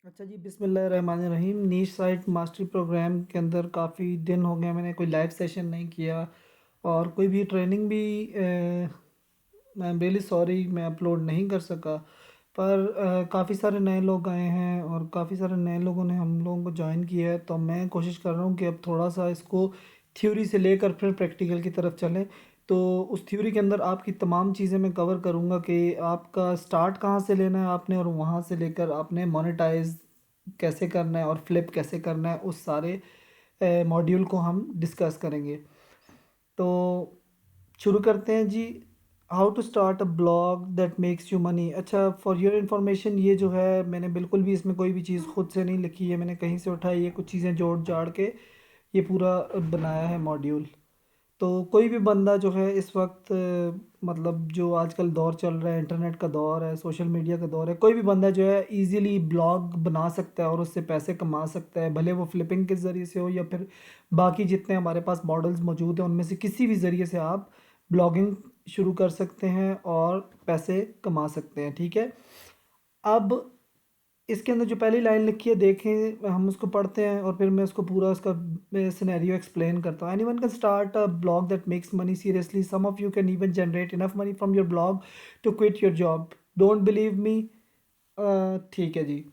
अच्छा जी, बिस्मिल्लाहिर्रहमानिर्रहीम। नीश site mastery programme के अंदर काफ़ी दिन हो गए मैंने कोई लाइव सेशन नहीं किया और कोई भी ट्रेनिंग भी आई एम रियली सॉरी मैं अपलोड नहीं कर सका। पर काफ़ी सारे नए लोग आए हैं और काफ़ी सारे नए लोगों ने हम लोगों को ज्वाइन किया है, तो मैं कोशिश कर रहा हूँ कि अब थोड़ा सा इसको थ्योरी से लेकर फिर प्रैक्टिकल की तरफ चलें। तो उस थ्योरी के अंदर आपकी तमाम चीज़ें मैं कवर करूँगा कि आपका स्टार्ट कहाँ से लेना है आपने, और वहाँ से लेकर आपने मोनेटाइज कैसे करना है और फ्लिप कैसे करना है, उस सारे मॉड्यूल को हम डिस्कस करेंगे। तो शुरू करते हैं जी। How to start a blog that makes you money. अच्छा, फॉर योर इन्फॉर्मेशन, ये जो है मैंने बिल्कुल भी इसमें कोई भी चीज़ खुद से नहीं लिखी है, मैंने कहीं से उठाई है, कुछ चीज़ें जोड़ जाड़ के ये पूरा बनाया है मॉड्यूल। तो कोई भी बंदा जो है इस वक्त मतलब जो आजकल दौर चल रहा है, इंटरनेट का दौर है, सोशल मीडिया का दौर है, कोई भी बंदा जो है इजीली ब्लॉग बना सकता है और उससे पैसे कमा सकता है, भले वो फ्लिपिंग के ज़रिए से हो या फिर बाकी जितने हमारे पास मॉडल्स मौजूद हैं उनमें से किसी भी ज़रिए से आप ब्लॉगिंग शुरू कर सकते हैं और पैसे कमा सकते हैं। ठीक है। अब इसके अंदर जो पहली लाइन लिखी है देखें, हम उसको पढ़ते हैं और फिर मैं उसको पूरा उसका सिनेरियो एक्सप्लेन करता हूँ। Anyone can start a blog that makes money seriously, some of you can even generate enough money from your blog to quit your job, don't believe me. ठीक है जी।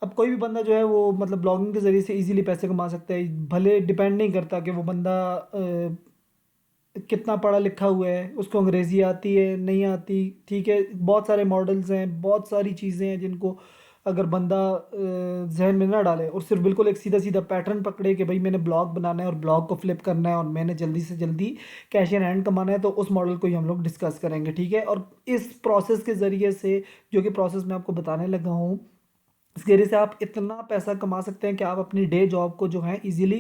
अब कोई भी बंदा जो है वो मतलब ब्लॉगिंग के ज़रिए से इजीली पैसे कमा सकता है, भले डिपेंड नहीं करता कि वो बंदा कितना पढ़ा लिखा हुआ है, उसको अंग्रेज़ी आती है नहीं आती। ठीक है, बहुत सारे मॉडल्स हैं, बहुत सारी चीज़ें हैं जिनको अगर बंदा जहन में ना डाले और सिर्फ बिल्कुल एक सीधा सीधा पैटर्न पकड़े कि भाई मैंने ब्लॉग बनाना है और ब्लॉग को फ्लिप करना है और मैंने जल्दी से जल्दी कैश इन हैंड कमाना है, तो उस मॉडल को ही हम लोग डिस्कस करेंगे। ठीक है। और इस प्रोसेस के ज़रिए से, जो कि प्रोसेस मैं आपको बताने लगा हूँ, इस ज़रिए से आप इतना पैसा कमा सकते हैं कि आप अपनी डे जॉब को जो है इजीली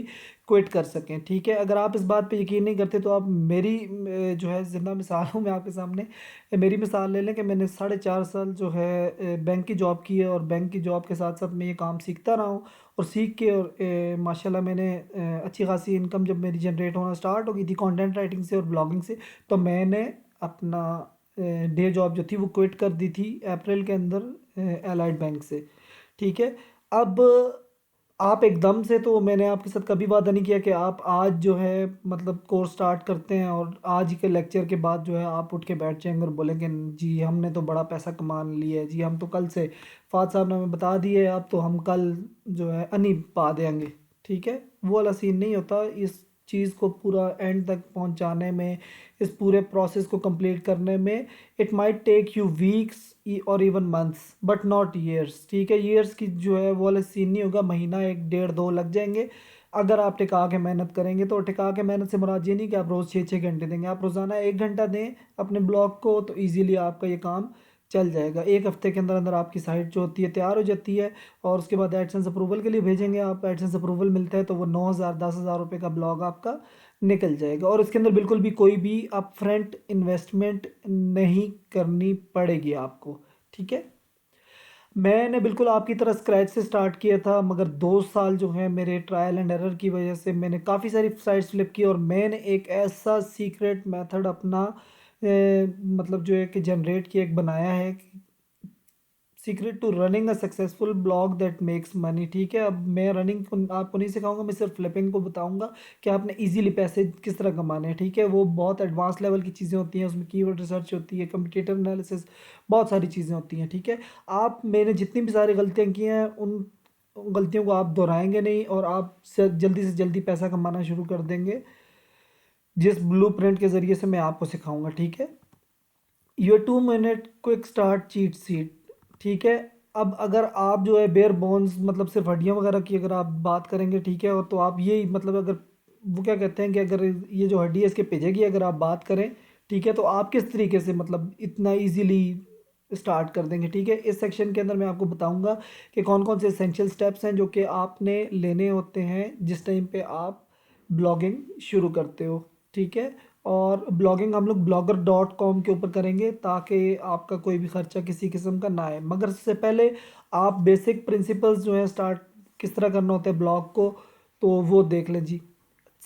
क्विट कर सकें। ठीक है। अगर आप इस बात पे यकीन नहीं करते तो आप मेरी जो है ज़िंदा मिसाल हूँ मैं आपके सामने। मेरी मिसाल ले लें कि मैंने 4.5 साल जो है बैंक की जॉब की है और बैंक की जॉब के साथ साथ मैं ये काम सीखता रहा हूँ और सीख के और माशाल्लाह मैंने अच्छी खासी इनकम जब मेरी जनरेट होना स्टार्ट हो गई थी कंटेंट राइटिंग से और ब्लॉगिंग से, तो मैंने अपना डे जॉब जो थी वो क्विट कर दी थी अप्रैल के अंदर एलाइड बैंक से। ठीक है। अब आप एकदम से, तो मैंने आपके साथ कभी वादा नहीं किया कि आप आज जो है मतलब कोर्स स्टार्ट करते हैं और आज के लेक्चर के बाद जो है आप उठ के बैठ जाएंगे और बोलेंगे जी हमने तो बड़ा पैसा कमा लिया है जी, हम तो कल से फाद साहब ने हमें बता दिए अब तो हम कल जो है अनी पा देंगे। ठीक है। वो वाला सीन नहीं होता। इस चीज़ को पूरा एंड तक पहुंचाने में, इस पूरे प्रोसेस को कंप्लीट करने में it might take you weeks और even months but not years. ठीक है। ईयर्स की जो है वो वाला सीन नहीं होगा, महीना एक डेढ़ दो लग जाएंगे अगर आप टिका के मेहनत करेंगे। तो टिका के मेहनत से मुराद ये नहीं कि आप रोज़ 6-6 घंटे देंगे, आप रोज़ाना 1 घंटा दें अपने ब्लॉग को, तो ईजीली आपका ये काम चल जाएगा। एक हफ्ते के अंदर अंदर आपकी साइट जो होती है तैयार हो जाती है और उसके बाद एडसेंस अप्रूवल के लिए भेजेंगे आप, एडसेंस अप्रूवल मिलता है तो वो 9,000 10,000 रुपये का ब्लॉग आपका निकल जाएगा और इसके अंदर बिल्कुल भी कोई भी अप फ्रंट इन्वेस्टमेंट नहीं करनी पड़ेगी आपको। ठीक है। मैंने बिल्कुल आपकी तरह स्क्रैच से स्टार्ट किया था, मगर 2 साल जो है मेरे ट्रायल एंड एरर की वजह से मैंने काफ़ी सारी साइट्स फ्लिप की और मैंने एक ऐसा सीक्रेट मेथड अपना मतलब जो है कि जनरेट किया, एक बनाया है secret to running a successful blog that makes money. ठीक है। अब मैं रनिंग आपको नहीं सिखाऊंगा, मैं सिर्फ फ्लिपिंग को बताऊंगा कि आपने इजीली पैसे किस तरह कमाने हैं। ठीक है। वो बहुत एडवांस लेवल की चीज़ें होती हैं, उसमें कीवर्ड रिसर्च होती है, कंपटीटिव एनालिसिस, बहुत सारी चीज़ें होती हैं। ठीक है। आप मैंने जितनी भी सारी गलतियाँ की हैं उन गलतियों को आप दोहराएंगे नहीं और आप जल्दी से जल्दी पैसा कमाना शुरू कर देंगे जिस ब्लू प्रिंट के ज़रिए से मैं आपको सिखाऊंगा। ठीक है। Your 2 minute quick start cheat seat. ठीक है। अब अगर आप जो है बेयर बोन्स मतलब सिर्फ हड्डियां वगैरह की अगर आप बात करेंगे, ठीक है, और तो आप ये मतलब अगर वो क्या कहते हैं कि अगर ये जो हड्डी है इसके पिजे की अगर आप बात करें, ठीक है, तो आप किस तरीके से मतलब इतना इजीली स्टार्ट कर देंगे। ठीक है। इस सेक्शन के अंदर मैं आपको बताऊंगा कि कौन कौन से एसेंशियल स्टेप्स हैं जो कि आपने लेने होते हैं जिस टाइम पे आप ब्लॉगिंग शुरू करते हो। ठीक है। और ब्लॉगिंग हम लोग blogger.com के ऊपर करेंगे ताकि आपका कोई भी खर्चा किसी किस्म का ना आए, मगर उससे पहले आप बेसिक प्रिंसिपल्स जो है स्टार्ट किस तरह करना होता है ब्लॉग को, तो वो देख लें जी।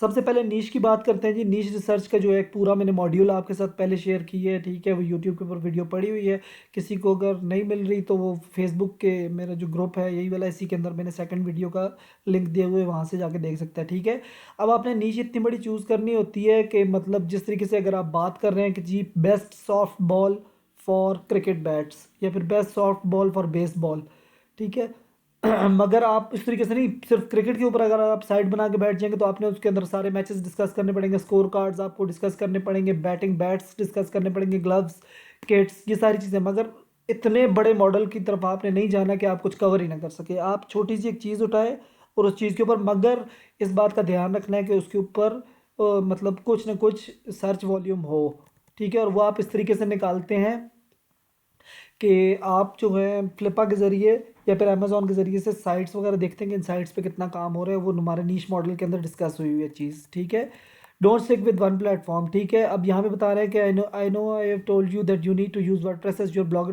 सबसे पहले नीश की बात करते हैं जी। नीश रिसर्च का जो है एक पूरा मैंने मॉड्यूल आपके साथ पहले शेयर की है, ठीक है। वो यूट्यूब के ऊपर वीडियो पड़ी हुई है। किसी को अगर नहीं मिल रही तो वो फेसबुक के मेरा जो ग्रुप है यही वाला, इसी के अंदर मैंने सेकंड वीडियो का लिंक दिए हुए, वहाँ से जाके देख सकते हैं, ठीक है। अब आपने नीश इतनी बड़ी चूज़ करनी होती है कि मतलब जिस तरीके से अगर आप बात कर रहे हैं कि जी best soft ball for cricket bats या फिर best soft ball for baseball, ठीक है। मगर आप इस तरीके से नहीं, सिर्फ क्रिकेट के ऊपर अगर आप साइड बना के बैठ जाएंगे तो आपने उसके अंदर सारे मैचेस डिस्कस करने पड़ेंगे, स्कोर कार्ड्स आपको डिस्कस करने पड़ेंगे, बैटिंग बैट्स डिस्कस करने पड़ेंगे, ग्लव्स, किट्स, ये सारी चीज़ें। मगर इतने बड़े मॉडल की तरफ आपने नहीं जाना कि आप कुछ कवर ही ना कर सके। आप छोटी सी एक चीज़ उठाए और उस चीज़ के ऊपर, मगर इस बात का ध्यान रखना है कि उसके ऊपर मतलब कुछ ना कुछ सर्च वॉल्यूम हो, ठीक है। और वो आप इस तरीके से निकालते हैं कि आप जो है फ्लिपा के ज़रिए या फिर अमेज़ॉन के ज़रिए से साइट्स वगैरह देखते हैं कि इन साइट्स पे कितना काम हो रहा है। वो हमारे नीश मॉडल के अंदर डिस्कस हुई है चीज़, ठीक है। Don't stick with one platform, ठीक है। अब यहाँ पे बता रहे हैं कि I know I have told you that you need to use WordPress as your blog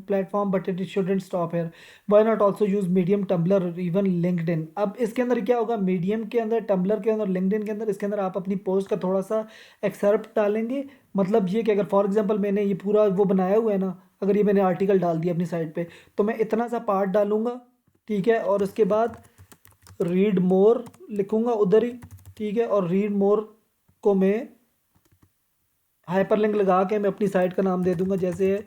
platform, but it shouldn't stop here. Why not also use Medium, Tumblr, even LinkedIn. अब इसके अंदर क्या होगा, मीडियम के अंदर, टम्बलर के अंदर, LinkedIn के अंदर, इसके अंदर आप अपनी पोस्ट का थोड़ा सा एक्सर्प्ट डालेंगे। मतलब ये कि अगर फॉर एग्जांपल मैंने ये पूरा वो बनाया हुआ है ना, अगर ये मैंने आर्टिकल डाल दिया अपनी साइट पे, तो मैं इतना सा पार्ट डालूंगा, ठीक है। और उसके बाद रीड मोर लिखूंगा उधर ही, ठीक है। और रीड मोर को मैं हाइपरलिंक लगा के मैं अपनी साइट का नाम दे दूंगा, जैसे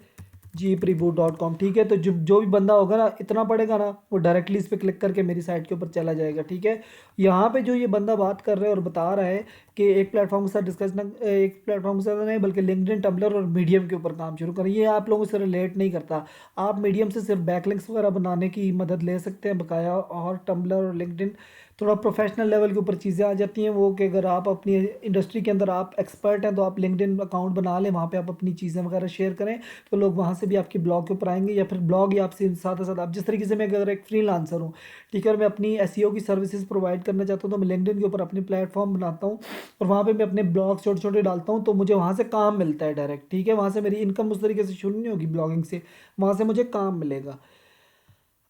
jeepreboot.com, ठीक है। तो जो भी बंदा होगा ना, इतना पढ़ेगा ना, वो डायरेक्टली इस पर क्लिक करके मेरी साइट के ऊपर चला जाएगा, ठीक है। यहाँ पे जो ये बंदा बात कर रहा है और बता रहा है कि एक प्लेटफॉर्म के साथ डिस्कस ना, एक प्लेटफॉर्म के साथ नहीं बल्कि लिंक्डइन, टम्बलर और मीडियम के ऊपर काम शुरू करें, ये आप लोगों से रिलेट नहीं करता। आप मीडियम से सिर्फ बैकलिंक्स वगैरह बनाने की मदद ले सकते हैं बकाया, और टम्बलर और लिंक्डइन थोड़ा प्रोफेशनल लेवल के ऊपर चीज़ें आ जाती हैं। वो कि अगर आप अपनी इंडस्ट्री के अंदर आप एक्सपर्ट हैं तो आप लिंक्डइन अकाउंट बना लें, वहाँ पे आप अपनी चीज़ें वगैरह शेयर करें, तो लोग वहाँ से भी आपके ब्लॉग के ऊपर आएंगे। या फिर ब्लॉग या आपसे साथ साथ आप जिस तरीके से, मैं अगर एक फ्रीलांसर हूँ, ठीक है, और मैं अपनी एसईओ की सर्विसेज प्रोवाइड करना चाहता हूँ, तो मैं लिंक्डइन के ऊपर अपनी प्लेटफॉर्म बनाता हूँ और वहाँ पे मैं अपने ब्लॉग छोटे छोटे डालता हूँ, तो मुझे वहाँ से काम मिलता है डायरेक्ट, ठीक है। वहाँ से मेरी इनकम उस तरीके से शुरू नहीं होगी ब्लॉगिंग से, वहाँ से मुझे काम मिलेगा।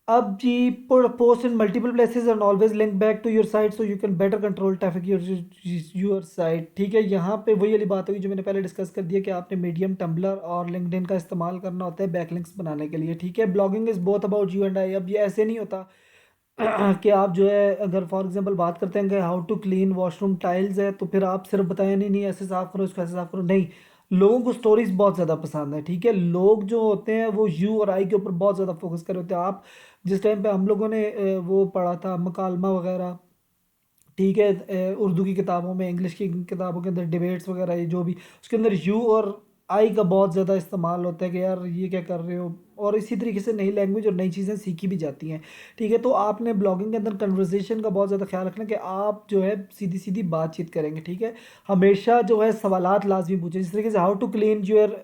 अब जी, post in multiple places and always link back to your site so you can better control traffic your site, ठीक है। यहाँ पे वही वाली बात हुई जो मैंने पहले डिस्कस कर दिया कि आपने मीडियम, टम्बलर और लिंक्डइन का इस्तेमाल करना होता है बैकलिंक्स बनाने के लिए, ठीक है। Blogging is both about you and I. अब ये ऐसे नहीं होता कि आप जो है, अगर फॉर एग्जांपल बात करते हैं कि how to clean washroom tiles है, तो फिर आप सिर्फ बताएं नहीं नहीं ऐसे साफ़ करो, इसको ऐसे साफ़ करो, नहीं। लोगों को स्टोरीज बहुत ज़्यादा पसंद है, ठीक है। लोग जो होते हैं वो यू और आई के ऊपर बहुत ज़्यादा फोकस कर रहे होते हैं। आप जिस टाइम पे हम लोगों ने वो पढ़ा था मकालमा वगैरह, ठीक है, उर्दू की किताबों में, इंग्लिश की किताबों के अंदर डिबेट्स वगैरह, ये जो भी, उसके अंदर यू और आई का बहुत ज़्यादा इस्तेमाल होता है कि यार ये क्या कर रहे हो। और इसी तरीके से नई लैंग्वेज और नई चीज़ें सीखी भी जाती हैं, ठीक है। तो आपने ब्लॉगिंग के अंदर कन्वर्सेशन का बहुत ज़्यादा ख्याल रखना कि आप जो है सीधी सीधी बातचीत करेंगे, ठीक है। हमेशा जो है सवालात लाजमी पूछें, जिस तरीके से how to clean your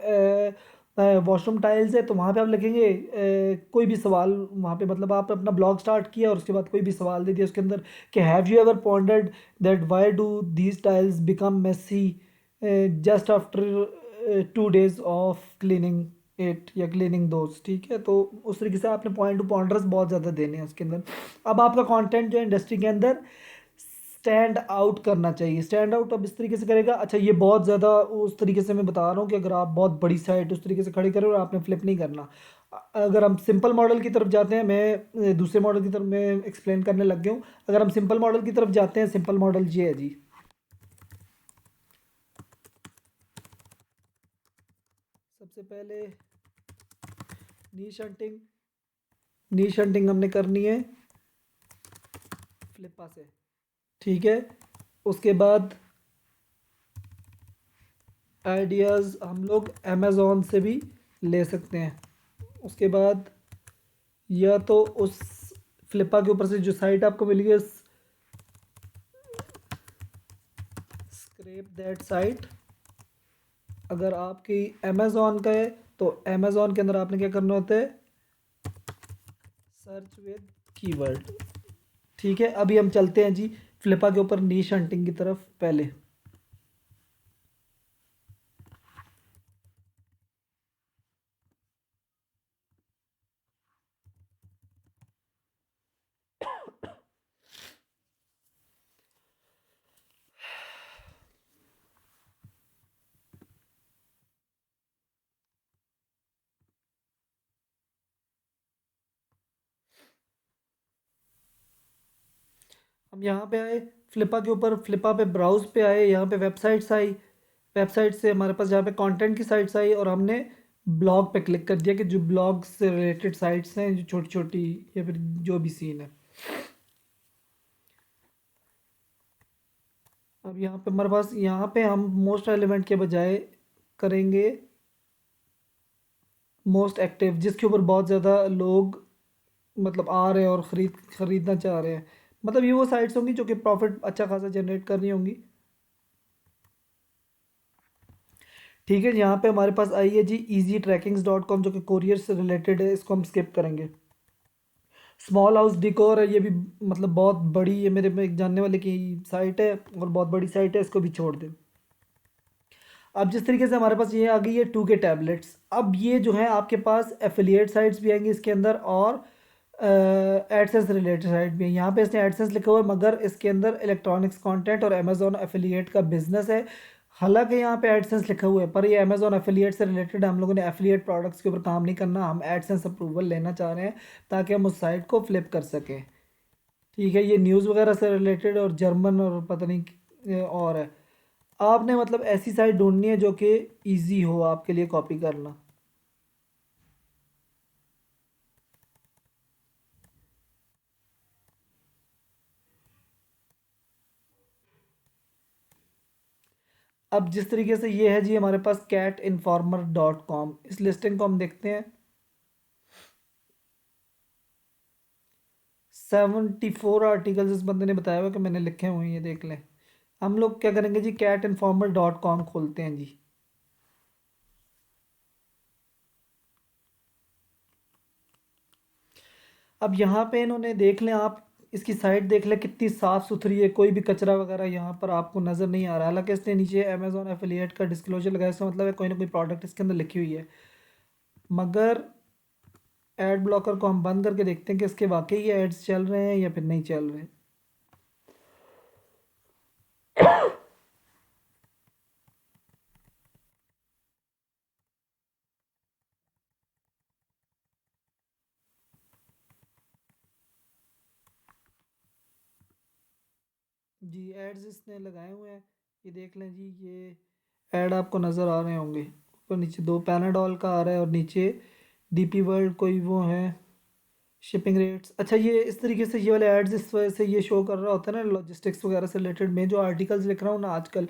washroom tiles है, तो वहाँ पे आप लिखेंगे कोई भी सवाल वहाँ पे, मतलब आप अपना ब्लॉग स्टार्ट किया और उसके बाद कोई भी सवाल दे दिया उसके अंदर कि have you ever pondered that why do these tiles become messy just after 2 days of cleaning it या क्लीनिंग दोज, ठीक है। तो उस तरीके से आपने पॉइंट टू पॉइंटर्स बहुत ज़्यादा देने हैं उसके अंदर। अब आपका कंटेंट जो है इंडस्ट्री के अंदर स्टैंड आउट करना चाहिए। स्टैंड आउट अब इस तरीके से करेगा, अच्छा ये बहुत ज़्यादा उस तरीके से मैं बता रहा हूँ कि अगर आप बहुत बड़ी साइट उस तरीके से खड़ी करें और आपने फ्लिप नहीं करना। अगर हम सिंपल मॉडल की तरफ जाते हैं, मैं दूसरे मॉडल की तरफ मैं एक्सप्लेन करने लग गया हूँ। अगर हम सिंपल मॉडल की तरफ जाते हैं, सिंपल मॉडल ये है जी। सबसे पहले नीश हंटिंग, नीश हंटिंग हमने करनी है फ्लिपा से, ठीक है। उसके बाद आइडियाज़ हम लोग अमेज़ोन से भी ले सकते हैं। उसके बाद या तो उस फ्लिपा के ऊपर से जो साइट आपको मिली है, स्क्रैप दैट साइट। अगर आपकी अमेज़ोन का है तो अमेज़ोन के अंदर आपने क्या करना होता है, सर्च विद कीवर्ड, ठीक है। अभी हम चलते हैं जी फ्लिपा के ऊपर नीश हंटिंग की तरफ। पहले हम यहाँ पे आए, फ्लिपा के ऊपर, फ्लिपा पे ब्राउज पे आए, यहाँ पे वेबसाइट्स आई, वेबसाइट से हमारे पास यहाँ पे कंटेंट की साइट्स आई और हमने ब्लॉग पे क्लिक कर दिया कि जो ब्लॉग से रिलेटेड साइट्स हैं, जो छोटी छोटी या फिर जो भी सीन है। अब यहाँ पे हमारे पास, यहाँ पे हम मोस्ट रेलिवेंट के बजाय करेंगे मोस्ट एक्टिव, जिसके ऊपर बहुत ज़्यादा लोग मतलब आ रहे हैं और ख़रीदना चाह रहे हैं। मतलब ये वो साइट्स होंगी जो कि प्रॉफिट अच्छा खासा जनरेट कर रही होंगी। ठीक है, यहाँ पे हमारे पास आई है जी easy trackings डॉट कॉम, जो कि कोरियर से रिलेटेड है, इसको हम स्किप करेंगे। स्मॉल हाउस डिकोर है, ये भी मतलब बहुत बड़ी, ये मेरे में एक जानने वाले की साइट है और बहुत बड़ी साइट है, इसको भी छोड़ दें। अब जिस तरीके से हमारे पास ये आ गई है 2K टैबलेट्स, अब ये जो है आपके पास एफिलिएट साइट्स भी आएंगी इसके अंदर और एडसेंस रिलेटेड साइट भी है। यहाँ पे इसने एडसेंस लिखा हुआ है मगर इसके अंदर इलेक्ट्रॉनिक्स कंटेंट और अमेजोन एफिलिएट का बिजनेस है। हालांकि यहाँ पे एडसेंस लिखा हुआ है पर ये अमेजोन एफिलिएट से रिलेटेड, हम लोगों ने एफिलिएट प्रोडक्ट्स के ऊपर काम नहीं करना, हम एडसेंस अप्रूवल लेना चाह रहे हैं ताकि हम उस साइट को फ्लिप कर सकें। ठीक है, ये न्यूज़ वगैरह से रिलेटेड और जर्मन और पता नहीं और है। आपने मतलब ऐसी साइट ढूंढनी है जो कि इजी हो आपके लिए कॉपी करना। अब जिस तरीके से ये है जी हमारे पास catinformer.com, इस लिस्टिंग को हम देखते हैं। 74 आर्टिकल्स इस बंदे ने बताया हुआ कि मैंने लिखे हुए हैं, ये देख लें। हम लोग क्या करेंगे जी, catinformer.com खोलते हैं जी। अब यहाँ पे इन्होंने देख लें, आप इसकी साइट देख लें कितनी साफ़ सुथरी है, कोई भी कचरा वगैरह यहाँ पर आपको नज़र नहीं आ रहा। हालांकि इसने नीचे अमेजोन एफिलिएट का डिस्क्लोजर लगाया, इसका मतलब है कोई ना कोई प्रोडक्ट इसके अंदर लिखी हुई है। मगर एड ब्लॉकर को हम बंद करके देखते हैं कि इसके वाकई ये एड्स चल रहे हैं या फिर नहीं चल रहे। जी एड्स इसने लगाए हुए हैं, ये देख लें जी, ये ऐड आपको नज़र आ रहे होंगे। ऊपर नीचे दो पैनाडॉल का आ रहा है और नीचे डीपी वर्ल्ड कोई वो है, शिपिंग रेट्स। अच्छा, ये इस तरीके से ये वाले एड्स इस वजह से ये शो कर रहा होता है ना, लॉजिस्टिक्स वगैरह से रिलेटेड। मैं जो आर्टिकल्स लिख रहा हूँ ना आजकल,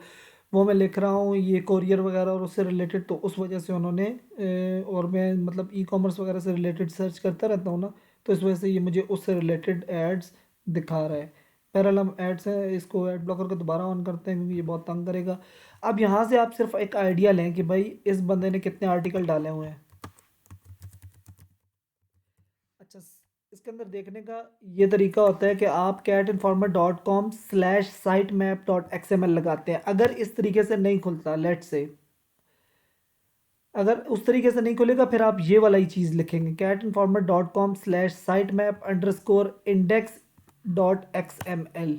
वो मैं लिख रहा हूँ ये कोरियर वगैरह और उससे रिलेटेड, तो उस वजह से उन्होंने और मैं मतलब ई कॉमर्स वगैरह से रिलेटेड सर्च करता रहता हूँ ना, तो इस वजह से ये मुझे उससे रिलेटेड एड्स दिखा रहा है। पैरेलल हम एड्स है, इसको एड ब्लॉकर को दोबारा ऑन करते हैं क्योंकि ये बहुत तंग करेगा। अब यहाँ से आप सिर्फ एक आइडिया लें कि भाई इस बंदे ने कितने आर्टिकल डाले हुए हैं। अच्छा, इसके अंदर देखने का ये तरीका होता है कि आप catinformer.com/sitemap.xml लगाते हैं। अगर इस तरीके से नहीं खुलता, लेट से अगर उस तरीके से नहीं खुलेगा, फिर आप ये वाला ही चीज़ लिखेंगे, catinformer.com/sitemap_index.xml।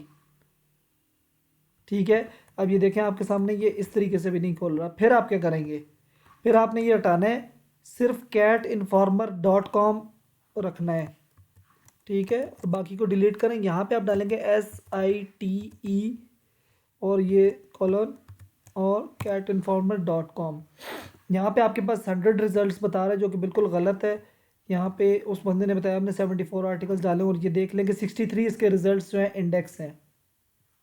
ठीक है, अब ये देखें आपके सामने ये इस तरीके से भी नहीं खोल रहा। फिर आप क्या करेंगे, फिर आपने ये हटाना है, सिर्फ catinformer.com रखना है। ठीक है, और बाकी को डिलीट करें। यहाँ पे आप डालेंगे SITE और ये कॉलन और catinformer.com। यहाँ पे आपके पास 100 रिजल्ट्स बता रहा है जो कि बिल्कुल गलत है। यहाँ पे उस बंदे ने बताया हमने 74 आर्टिकल्स डाले और ये देख लें कि 63 इसके रिजल्ट्स जो हैं इंडेक्स हैं,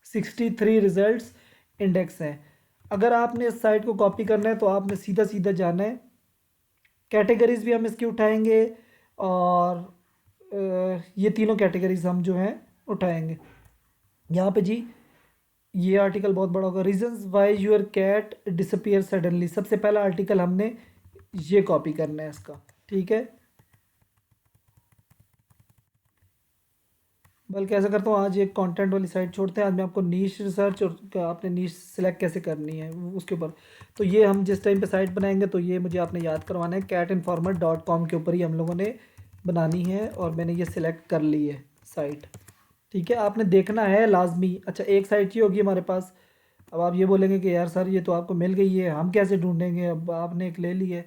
63 रिजल्ट्स इंडेक्स हैं। अगर आपने इस साइट को कॉपी करना है तो आपने सीधा सीधा जाना है, कैटेगरीज भी हम इसकी उठाएंगे और ये तीनों कैटेगरीज हम जो हैं उठाएंगे। यहाँ पे जी ये आर्टिकल बहुत बड़ा होगा, reasons why your cat disappear suddenly. सबसे पहला आर्टिकल हमने ये कॉपी करना है इसका। ठीक है, बल्कि ऐसा करता हूँ आज एक कंटेंट वाली साइट छोड़ते हैं, आज मैं आपको नीश रिसर्च और आपने नीश सेलेक्ट कैसे करनी है उसके ऊपर। तो ये हम जिस टाइम पे साइट बनाएंगे तो ये मुझे आपने याद करवाना है, catinformer.com के ऊपर ही हम लोगों ने बनानी है और मैंने ये सिलेक्ट कर ली है साइट। ठीक है, आपने देखना है लाजमी। अच्छा, एक साइट ही होगी हमारे पास। अब आप ये बोलेंगे कि यार सर ये तो आपको मिल गई है, हम कैसे ढूंढेंगे, अब आपने एक ले ली है।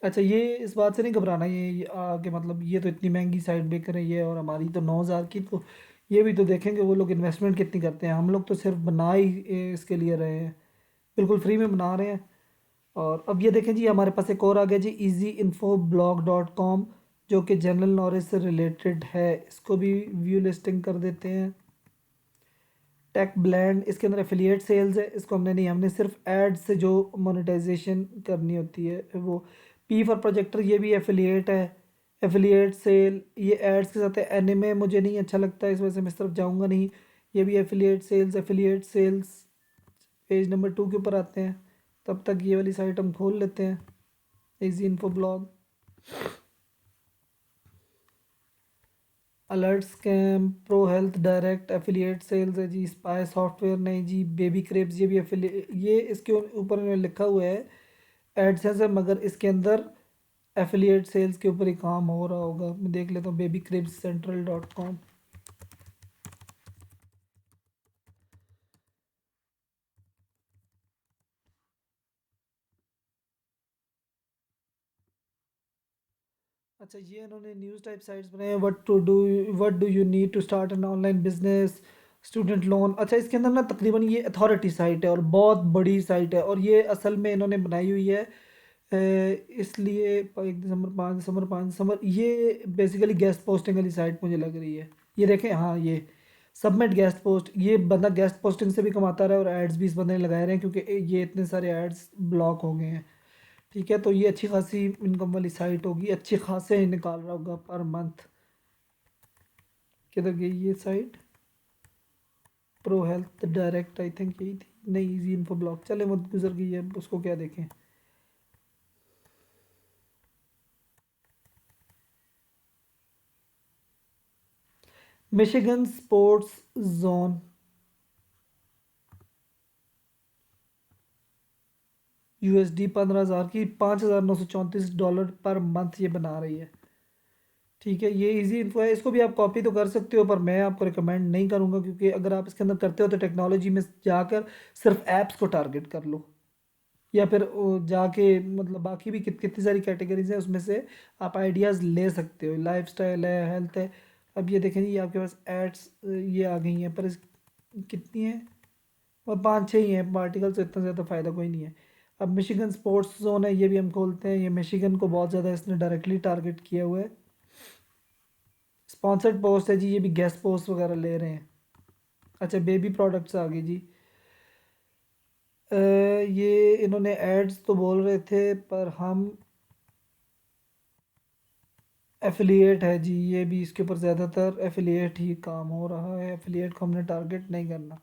अच्छा, ये इस बात से नहीं घबराना, ये कि मतलब ये तो इतनी महंगी साइट बेच रही है और हमारी तो 9,000 की, तो ये भी तो देखेंगे वो लोग इन्वेस्टमेंट कितनी करते हैं। हम लोग तो सिर्फ बना ही इसके लिए रहे हैं, बिल्कुल फ्री में बना रहे हैं। और अब ये देखें जी, हमारे पास एक और आ गया जी, easy info blog dot com, जो कि जनरल नॉलेज से रिलेटेड है। इसको भी व्यू लिस्टिंग कर देते हैं। टेक ब्लैंड, इसके अंदर एफिलिएट सेल्स है, इसको हमने नहीं, हमने सिर्फ एड से जो मोनेटाइजेशन करनी होती है वो। पी फॉर प्रोजेक्टर, ये भी एफिलिएट है। एफिलिएट सेल ये एड्स के साथ है। एनिमे मुझे नहीं अच्छा लगता, इस वजह से मैं इस तरफ जाऊंगा नहीं। ये भी affiliate sales, affiliate sales. Page number 2 के ऊपर आते हैं, तब तक ये वाली साइट हम खोल लेते हैं, easy info blog. Alert scam, pro health direct, affiliate sales है जी। स्पाई सॉफ्टवेयर नहीं जी। बेबी क्रेप्स, ये भी एफिलिएट, ये इसके ऊपर इन्होंने लिखा हुआ है एडसेंस है, मगर इसके अंदर एफिलिएट सेल्स के ऊपर ही काम हो रहा होगा। मैं देख लेता हूँ, baby crepes central dot com. अच्छा, ये इन्होंने न्यूज़ टाइप साइट्स बनाए हैं। What do you need to start an online business, student loan. अच्छा, इसके अंदर ना तकरीबन ये अथॉरिटी साइट है और बहुत बड़ी साइट है, और ये असल में इन्होंने बनाई हुई है इसलिए 1 दिसंबर, 5 दिसंबर, 5 दिसंबर, ये बेसिकली गेस्ट पोस्टिंग वाली साइट मुझे लग रही है। ये देखें, हाँ, ये सबमिट गेस्ट पोस्ट, ये बंदा गेस्ट पोस्टिंग से भी कमाता रहा है और एड्स भी इस बंदे ने लगाए रहे हैं, क्योंकि ये इतने सारे एड्स ब्लॉक हो गए हैं। ठीक है, तो ये अच्छी खासी इनकम वाली साइट होगी, अच्छे खासे ही निकाल रहा होगा पर मंथ। किधर गई ये site? Pro health direct, I think यही थी, नहीं, इजी इन्फो ब्लॉग, चले वो गुजर गई है, उसको क्या देखें। मिशिगन स्पोर्ट्स जोन, यूएसडी 15,000 की, $5,934 पर मंथ ये बना रही है। ठीक है, ये इजी इन्फो है, इसको भी आप कॉपी तो कर सकते हो, पर मैं आपको रिकमेंड नहीं करूँगा, क्योंकि अगर आप इसके अंदर करते हो तो टेक्नोलॉजी में जाकर सिर्फ ऐप्स को टारगेट कर लो, या फिर जाके मतलब बाकी भी कितनी सारी कैटेगरीज हैं, उसमें से आप आइडियाज़ ले सकते हो। लाइफस्टाइल है, हेल्थ है। अब ये देखें जी, आपके पास एड्स ये आ गई हैं, पर कितनी हैं? और 5-6 ही हैं आर्टिकल, से इतना ज़्यादा फ़ायदा कोई नहीं है। अब मिशिगन स्पोर्ट्स जोन है, ये भी हम खोलते हैं। ये मिशिगन को बहुत ज़्यादा इसने डायरेक्टली टारगेट किया हुआ है। स्पॉन्सर्ड पोस्ट है जी, ये भी गेस्ट पोस्ट वगैरह ले रहे हैं। अच्छा, बेबी प्रोडक्ट्स आ गई जी। ये इन्होंने एड्स तो बोल रहे थे, पर हम एफिलिएट है जी, ये भी इसके ऊपर ज़्यादातर एफिलिएट ही काम हो रहा है, एफिलिएट को हमने टारगेट नहीं करना।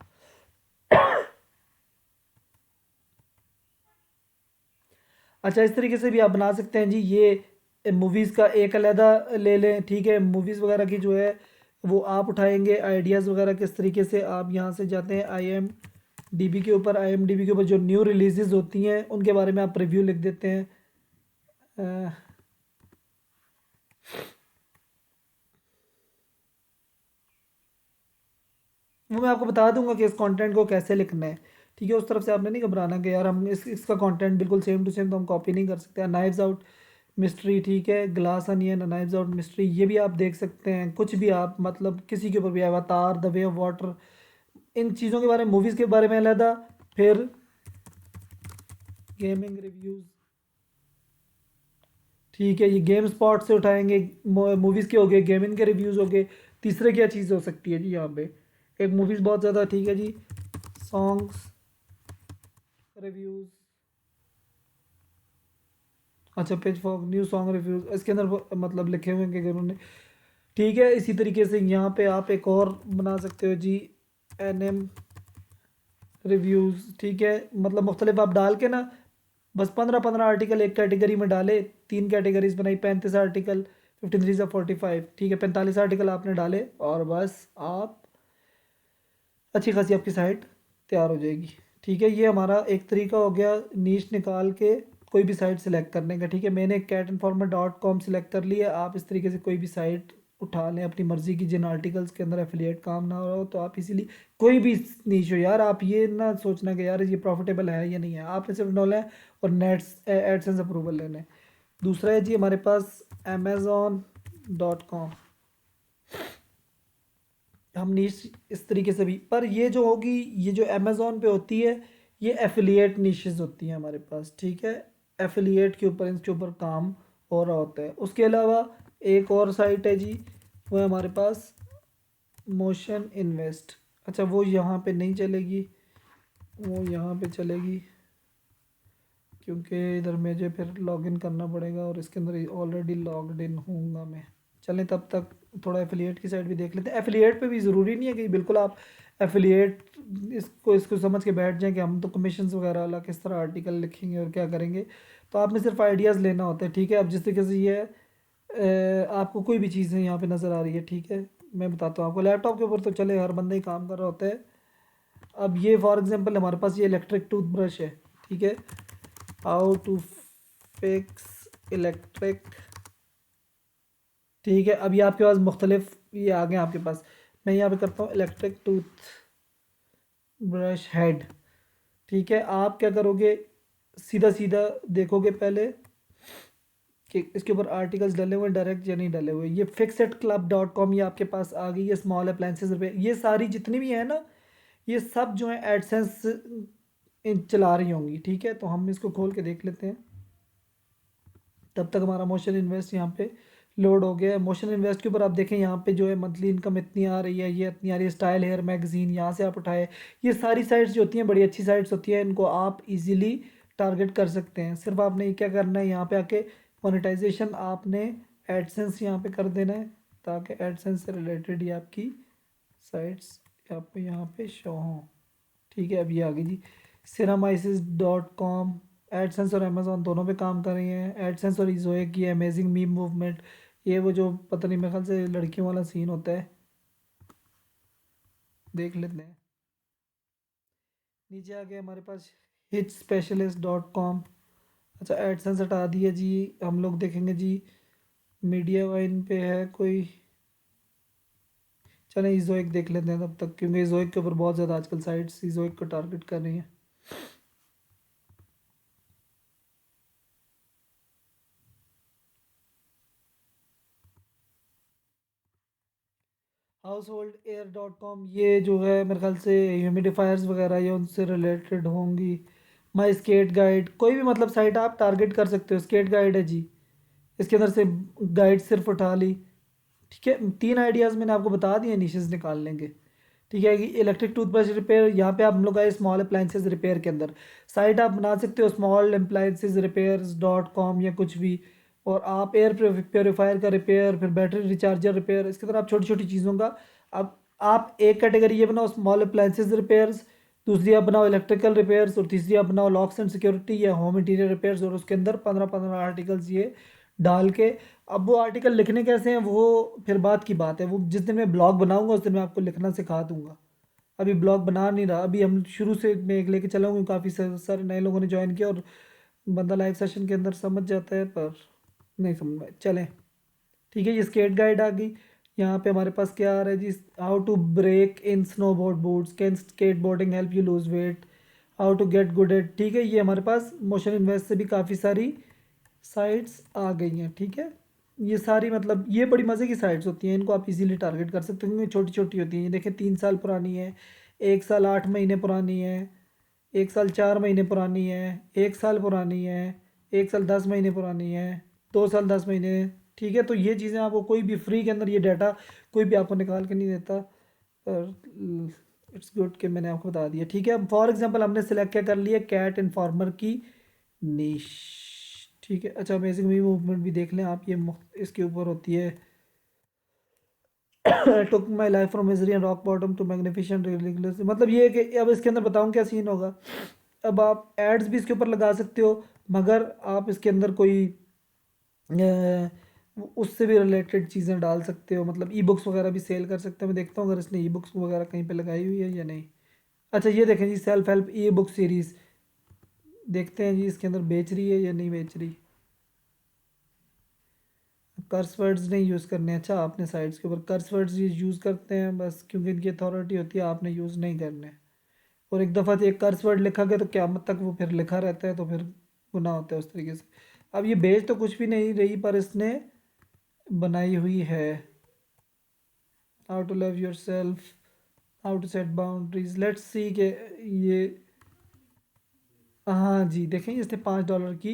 अच्छा, इस तरीके से भी आप बना सकते हैं जी। ये मूवीज़ का एक अलहदा ले लें, ठीक है, मूवीज़ वगैरह की जो है वो आप उठाएंगे आइडियाज़ वगैरह, किस तरीके से आप यहाँ से जाते हैं IMDb के ऊपर। IMDb के ऊपर जो न्यू रिलीजेस होती हैं उनके बारे में आप रिव्यू लिख देते हैं। अ, वो मैं आपको बता दूंगा कि इस कंटेंट को कैसे लिखना है। ठीक है, उस तरफ से आपने नहीं घबराना कि यार हम इसका कंटेंट बिल्कुल सेम टू सेम तो हम कॉपी नहीं कर सकते। नाइव्स आउट मिस्ट्री, ठीक है, glass onion, knives out mystery, ये भी आप देख सकते हैं। कुछ भी आप मतलब किसी के ऊपर भी, अवतार, द वे ऑफ वाटर, इन चीज़ों के बारे में, मूवीज़ के बारे में अलहदा। फिर गेमिंग रिव्यूज़, ठीक है, ये गेम स्पॉट से उठाएंगे। मूवीज़ के हो गए, गेमिंग के रिव्यूज़ हो गए। तीसरे क्या चीज़ हो सकती है जी यहाँ पे? एक मूवीज़ बहुत ज़्यादा, ठीक है जी, सॉन्ग्स रिव्यूज़। अच्छा, page for new song reviews, इसके अंदर मतलब लिखे हुए हैं कि अगर उन्होंने, ठीक है, इसी तरीके से यहाँ पे आप एक और बना सकते हो जी, NM रिव्यूज़। ठीक है, मतलब मुख्तलिफ आप डाल के ना, बस 15-15 आर्टिकल एक कैटेगरी में डाले। 3 कैटेगरीज बनाई, 35 आर्टिकल, 15 3 45, ठीक है, 45 आर्टिकल आपने डाले, और बस आप अच्छी खासी आपकी साइट तैयार हो जाएगी। ठीक है, ये हमारा एक तरीका हो गया नीश निकाल के कोई भी साइट सेलेक्ट करने का। ठीक है, मैंने catinformer.com सेलेक्ट कर लिया। आप इस तरीके से कोई भी साइट उठा लें अपनी मर्ज़ी की, जिन आर्टिकल्स के अंदर एफिलिएट काम ना हो रहा हो, तो आप इसीलिए कोई भी नीश हो यार, आप ये ना सोचना कि यार ये प्रॉफिटेबल है या नहीं है, आपने सिर्फ डोला है और नेट्स एडसेंस अप्रूवल लेने हैं। दूसरा है जी हमारे पास amazon.com। हम नीश इस तरीके से भी, पर ये जो होगी, ये जो अमेज़ोन पे होती है, ये एफिलिएट निशेस होती हैं हमारे पास, ठीक है। एफिलिएट के ऊपर, इसके ऊपर काम हो रहा होता है। उसके अलावा एक और साइट है जी, वो है हमारे पास मोशन इन्वेस्ट। अच्छा, वो यहाँ पे नहीं चलेगी, वो यहाँ पे चलेगी, क्योंकि इधर मुझे फिर लॉगिन करना पड़ेगा और इसके अंदर ऑलरेडी लॉग्ड इन हूँगा मैं। चलें तब तक थोड़ा एफिलिएट की साइड भी देख लेते हैं। एफिलिएट पे भी ज़रूरी नहीं है कि बिल्कुल आप एफिलिएट इसको समझ के बैठ जाएं कि हम तो कमीशंस वगैरह वाला किस तरह आर्टिकल लिखेंगे और क्या करेंगे। तो आप में सिर्फ आइडियाज़ लेना होता है, ठीक है। अब जिस तरीके से ये आपको कोई भी चीज़ें यहाँ पे नज़र आ रही है, ठीक है, मैं बताता हूँ आपको। लैपटॉप के ऊपर तो चले हर बंदा ही काम कर रहा होता है। अब ये फॉर एग्जांपल हमारे पास ये इलेक्ट्रिक टूथब्रश है, ठीक है। हाउ टू फिक्स इलेक्ट्रिक, ठीक है। अब ये आपके पास मुख्तलिफ ये आ गए आपके पास। मैं यहाँ पे करता हूँ इलेक्ट्रिक टूथ ब्रश हेड, ठीक है। आप क्या करोगे, सीधा सीधा देखोगे पहले कि इसके ऊपर आर्टिकल्स डले हुए डायरेक्ट या नहीं डले हुए। ये fixedclub.com ये आपके पास आ गई है। स्मॉल अप्लायंसेज पे ये सारी जितनी भी है ना, ये सब जो है एडसेंस चला रही होंगी, ठीक है। तो हम इसको खोल के देख लेते हैं। तब तक हमारा मोशन इन्वेस्ट यहाँ पे लोड हो गया है। मोशन इन्वेस्ट के ऊपर आप देखें, यहाँ पे जो है मंथली इनकम इतनी आ रही है, ये इतनी आ रही है। स्टाइल हेयर मैगजीन यहाँ से आप उठाए, ये सारी साइट्स जो होती हैं बड़ी अच्छी साइट्स होती हैं, इनको आप इजीली टारगेट कर सकते हैं। सिर्फ आपने क्या करना है, यहाँ पे आके मोनेटाइजेशन आपने एडसेंस यहाँ पे कर देना है, ताकि एडसेंस से रिलेटेड ये आपकी साइट्स आपको यहाँ पे शो हों, ठीक है। अब ये आ गई जी Cinemasis.com। एडसेंस और अमेजोन दोनों पे काम कर रही हैं। एडसेंस और इजोए की अमेजिंग मीम मूवमेंट, ये वो जो पता नहीं मेरे ख्याल से लड़कियों वाला सीन होता है, देख लेते हैं। नीचे आ गया हमारे पास hitspecialist.com। अच्छा, एडसेंस हटा दिया जी। हम लोग देखेंगे जी मीडिया वाइन पे है कोई। चलें इजोइक देख लेते हैं तब तक, क्योंकि इजोइक के ऊपर बहुत ज़्यादा आजकल साइट्स इजोइक को टारगेट कर रही हैं। House hold air dot com, ये जो है मेरे ख्याल से ह्यूमिडिफायर्स वगैरह ये उनसे रिलेटेड होंगी। माई स्केट गाइड, कोई भी मतलब साइट आप टारगेट कर सकते हो। स्केट गाइड है जी, इसके अंदर से गाइड सिर्फ उठा ली, ठीक है। तीन आइडियाज़ मैंने आपको बता दिए निशेस निकालने के, ठीक है। कि इलेक्ट्रिक टूथब्रश रिपेयर, यहाँ पे आप हम लोग आए स्मॉल अप्लाइंसेज रिपेयर के अंदर। साइट आप बना सकते हो small appliances repairs dot com या कुछ भी। और आप एयर प्योरीफायर का रिपेयर, फिर बैटरी रिचार्जर रिपेयर, इसके तरह आप छोटी छोटी चीज़ों का। अब आप एक कैटेगरी ये बनाओ स्मॉल अप्लाइंसेज रिपेयर्स, दूसरी आप बनाओ इलेक्ट्रिकल रिपेयर्स, और तीसरी आप बनाओ लॉक्स एंड सिक्योरिटी या होम इंटीरियर रिपेयर्स, और उसके अंदर 15-15 आर्टिकल्स ये डाल के। अब वो आर्टिकल लिखने कैसे हैं वो फिर बात की बात है, वो जिस दिन मैं ब्लॉग बनाऊंगा उस दिन मैं आपको लिखना सिखा दूंगा। अभी ब्लॉग बना नहीं रहा, अभी हम शुरू से मैं एक लेके चला हूँ। काफ़ी सारे नए लोगों ने ज्वाइन किया और बंदा लाइव सेशन के अंदर समझ जाता है, पर नहीं समझ में। चलें, ठीक है। ये स्केट गाइड आ गई। यहाँ पे हमारे पास क्या आ रहा है जी, how to break in snowboard boots, can skateboarding help you lose weight, how to get good at, ठीक है। ये हमारे पास मोशन इन्वेस्ट से भी काफ़ी सारी साइट्स आ गई हैं, ठीक है। ये सारी मतलब ये बड़ी मज़े की साइट्स होती हैं, इनको आप इजीली टारगेट कर सकते हैं, क्योंकि छोटी छोटी होती हैं। ये देखें 3 साल पुरानी है, 1 साल 8 महीने पुरानी है, 1 साल 4 महीने पुरानी है, 1 साल पुरानी है, 1 साल 10 महीने पुरानी है, 2 साल 10 महीने, ठीक है। तो ये चीज़ें आपको कोई भी फ्री के अंदर ये डाटा कोई भी आपको निकाल के नहीं देता। पर इट्स गुड कि मैंने आपको बता दिया, ठीक है। फॉर एग्जांपल हमने सेलेक्ट क्या कर लिया, कैट इन्फॉर्मर की निश, ठीक है। अच्छा, अमेजिंग मी मूवमेंट भी देख लें आप, ये इसके ऊपर होती है। Took my life from misery and rock bottom to magnificent ridiculous, मतलब ये है कि अब इसके अंदर बताऊँ क्या सीन होगा। अब आप एड्स भी इसके ऊपर लगा सकते हो, मगर आप इसके अंदर कोई उससे भी रिलेटेड चीज़ें डाल सकते हो, मतलब ई बुक्स वगैरह भी सेल कर सकते हो। मैं देखता हूँ अगर इसने ई बुक्स वगैरह कहीं पे लगाई हुई है या नहीं। अच्छा, ये देखें जी self help ebook series, देखते हैं जी इसके अंदर बेच रही है या नहीं बेच रही। कर्स वर्ड्स नहीं यूज़ करने। अच्छा, आपने साइट्स के ऊपर कर्स वर्ड्स यूज़ करते हैं बस, क्योंकि इनकी अथॉरिटी होती है, आपने यूज़ नहीं करने। और एक दफ़ा एक कर्स वर्ड लिखा गया तो क़यामत तक वो फिर लिखा रहता है, तो फिर गुनाह होता है उस तरीके से। अब ये बेच तो कुछ भी नहीं रही, पर इसने बनाई हुई है। How to love yourself, how to set boundaries, let's see के ये। हाँ जी, देखें इसने $5 की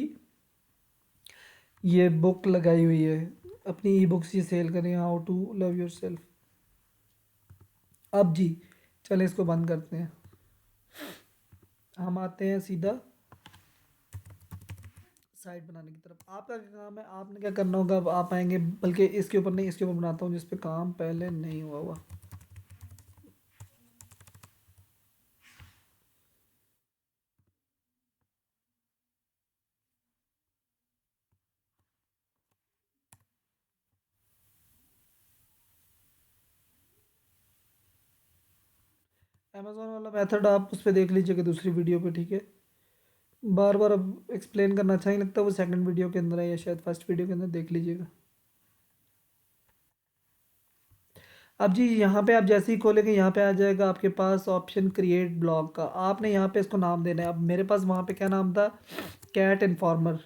ये बुक लगाई हुई है, अपनी ई बुक्स ये सेल करें, how to love yourself. अब जी चलें इसको बंद करते हैं, हम आते हैं सीधा साइट बनाने की तरफ। आपका क्या काम है, आपने क्या करना होगा, अब आप आएंगे, बल्कि इसके ऊपर नहीं, इसके ऊपर बनाता हूँ जिस पे काम पहले नहीं हुआ हुआ। अमेजोन वाला मेथड आप उस पर देख लीजिएगा दूसरी वीडियो पे, ठीक है। बार बार अब एक्सप्लेन करना अच्छा नहीं लगता, वो सेकंड वीडियो के अंदर है या शायद फर्स्ट वीडियो के अंदर, देख लीजिएगा। अब जी यहाँ पे आप जैसे ही खोलेंगे, यहाँ पे आ जाएगा आपके पास ऑप्शन क्रिएट ब्लॉग का, आपने यहाँ पे इसको नाम देना है। अब मेरे पास वहाँ पे क्या नाम था, कैट इन्फॉर्मर।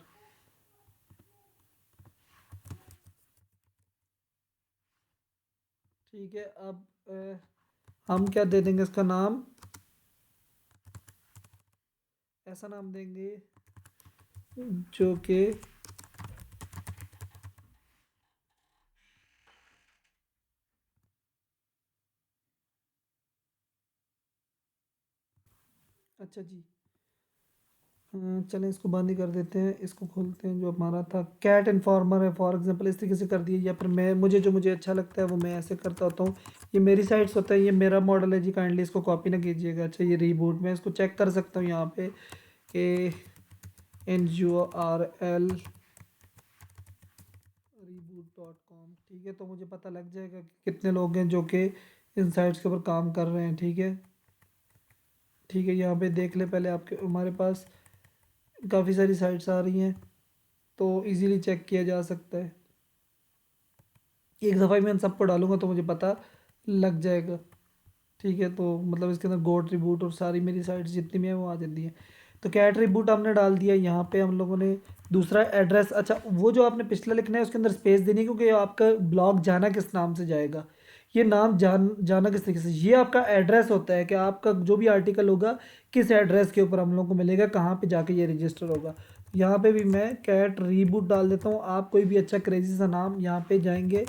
ठीक है, अब हम क्या दे देंगे इसका नाम, ऐसा नाम देंगे जो कि अच्छा जी, चलें इसको बंद ही कर देते हैं, इसको खोलते हैं। जो हमारा था कैट इन्फॉर्मर है, फॉर एग्जांपल इस तरीके से कर दिए, या फिर मैं मुझे जो मुझे अच्छा लगता है वो मैं ऐसे करता होता हूँ। ये मेरी साइट्स होता है, ये मेरा मॉडल है जी, काइंडली इसको कॉपी ना कीजिएगा। अच्छा ये रीबूट, मैं इसको चेक कर सकता हूँ यहाँ पे ANGURL reboot.com, ठीक है। तो मुझे पता लग जाएगा कि कितने लोग हैं जो कि इन साइट्स के ऊपर काम कर रहे हैं, ठीक है। ठीक है, यहाँ पे देख ले पहले, आपके हमारे पास काफ़ी सारी साइट्स आ रही हैं, तो इजीली चेक किया जा सकता है। एक दफ़ा ही मैं इन सबको डालूंगा तो मुझे पता लग जाएगा, ठीक है। तो मतलब इसके अंदर गोट रिबूट और सारी मेरी साइट्स जितनी भी हैं वो आ जाती हैं। तो कैट रिबूट हमने डाल दिया, यहाँ पे हम लोगों ने दूसरा एड्रेस, अच्छा वो जो आपने पिछला लिखना है उसके अंदर स्पेस देनी है, क्योंकि आपका ब्लॉग जाना किस नाम से जाएगा, ये नाम जाना किस तरीके से, ये आपका एड्रेस होता है कि आपका जो भी आर्टिकल होगा किस एड्रेस के ऊपर हम लोग को मिलेगा, कहाँ पे जाके ये रजिस्टर होगा। यहाँ पे भी मैं कैट रीबूट डाल देता हूँ। आप कोई भी अच्छा क्रेजी सा नाम यहाँ पे जाएंगे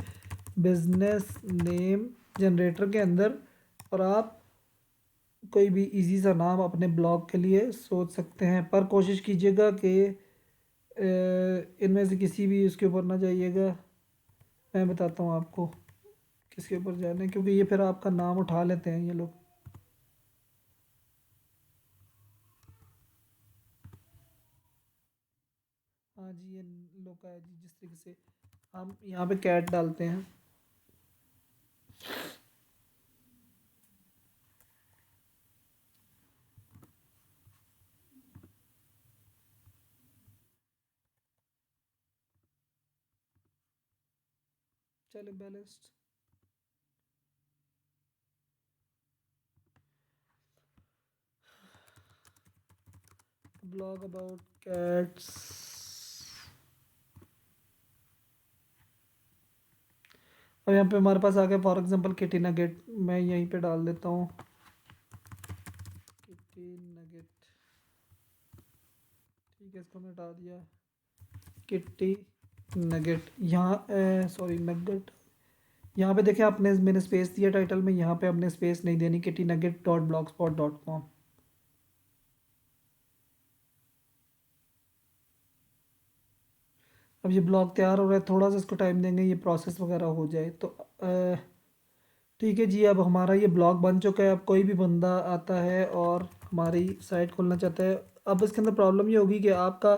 बिजनेस नेम जनरेटर के अंदर, और आप कोई भी इजी सा नाम अपने ब्लॉग के लिए सोच सकते हैं, पर कोशिश कीजिएगा कि इनमें से किसी भी उसके ऊपर ना जाइएगा। मैं बताता हूँ आपको किसके ऊपर जाना है, क्योंकि ये फिर आपका नाम उठा लेते हैं ये लोग। हाँ जी, ये लोग का है जी, जिस तरीके से हम यहाँ पे कैट डालते हैं। चले बैलेंस्ड ब्लॉग अबाउट कैट्स। और यहाँ पे हमारे पास आ गया फॉर एग्जांपल किटी नगेट, मैं यहीं पे डाल देता हूँ किटी नगेट, ठीक है। इसको मैं हटा दिया, किट्टी नगेट, यहाँ सॉरी नगेट। यहाँ पे देखिए आपने मैंने स्पेस दिया टाइटल में, यहाँ पे आपने स्पेस नहीं देनी, kitty nugget dot blog spot dot com. अब ये ब्लॉग तैयार हो रहा है, थोड़ा सा इसको टाइम देंगे ये प्रोसेस वगैरह हो जाए तो ठीक है जी। अब हमारा ये ब्लॉग बन चुका है। अब कोई भी बंदा आता है और हमारी साइट खोलना चाहता है, अब इसके अंदर प्रॉब्लम ये होगी कि आपका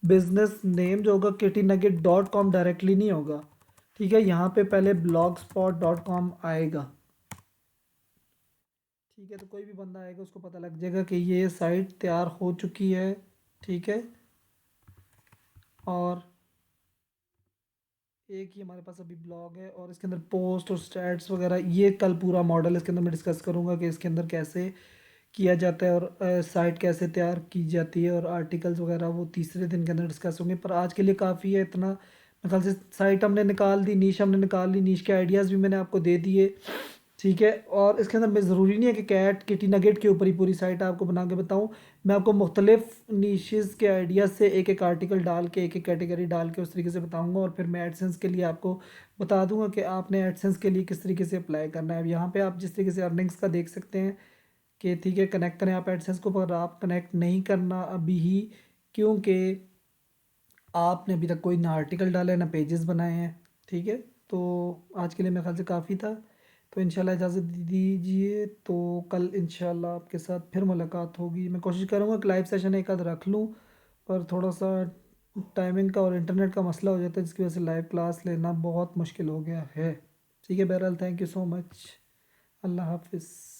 बिजनेस नेम जो होगा kitty nugget dot com directly नहीं होगा, ठीक है। यहाँ पे पहले ब्लॉग स्पॉट डॉट कॉम आएगा, ठीक है। तो कोई भी बंदा आएगा उसको पता लग जाएगा कि ये साइट तैयार हो चुकी है, ठीक है। और एक ही हमारे पास अभी ब्लॉग है, और इसके अंदर पोस्ट और स्टैट्स वगैरह, ये कल पूरा मॉडल इसके अंदर मैं डिस्कस करूँगा कि इसके अंदर कैसे किया जाता है, और साइट कैसे तैयार की जाती है, और आर्टिकल्स वगैरह वो तीसरे दिन के अंदर डिस्कस होंगे। पर आज के लिए काफ़ी है इतना। मेरे ख्याल से साइट हमने निकाल दी, नीश हमने निकाल ली, नीश के आइडियाज़ भी मैंने आपको दे दिए, ठीक है। और इसके अंदर मैं ज़रूरी नहीं है कि कैट किटी नगेट के ऊपर ही पूरी साइट आपको बना के बताऊं। मैं आपको मुख्तलिफ नीशेज़ के आइडियाज़ से एक एक आर्टिकल डाल के, एक एक कैटेगरी डाल के उस तरीके से बताऊंगा, और फिर मैं एडसेंस के लिए आपको बता दूंगा कि आपने एडसेंस के लिए किस तरीके से अप्लाई करना है। अब यहाँ पे आप जिस तरीके से अर्निंग्स का देख सकते हैं कि ठीक है कनेक्ट करें आप एडसेंस को, पर आप कनेक्ट नहीं करना अभी ही, क्योंकि आपने अभी तक कोई ना आर्टिकल डाला है ना पेजेस बनाए हैं, ठीक है। तो आज के लिए मेरे ख्याल से काफ़ी था। तो इंशाल्लाह इजाज़त दीजिए, तो कल इंशाल्लाह आपके साथ फिर मुलाकात होगी। मैं कोशिश करूँगा कि लाइव सेशन एक आध रख लूँ, पर थोड़ा सा टाइमिंग का और इंटरनेट का मसला हो जाता है, जिसकी वजह से लाइव क्लास लेना बहुत मुश्किल हो गया है। ठीक है, बहरहाल थैंक यू सो मच। अल्लाह हाफिज़।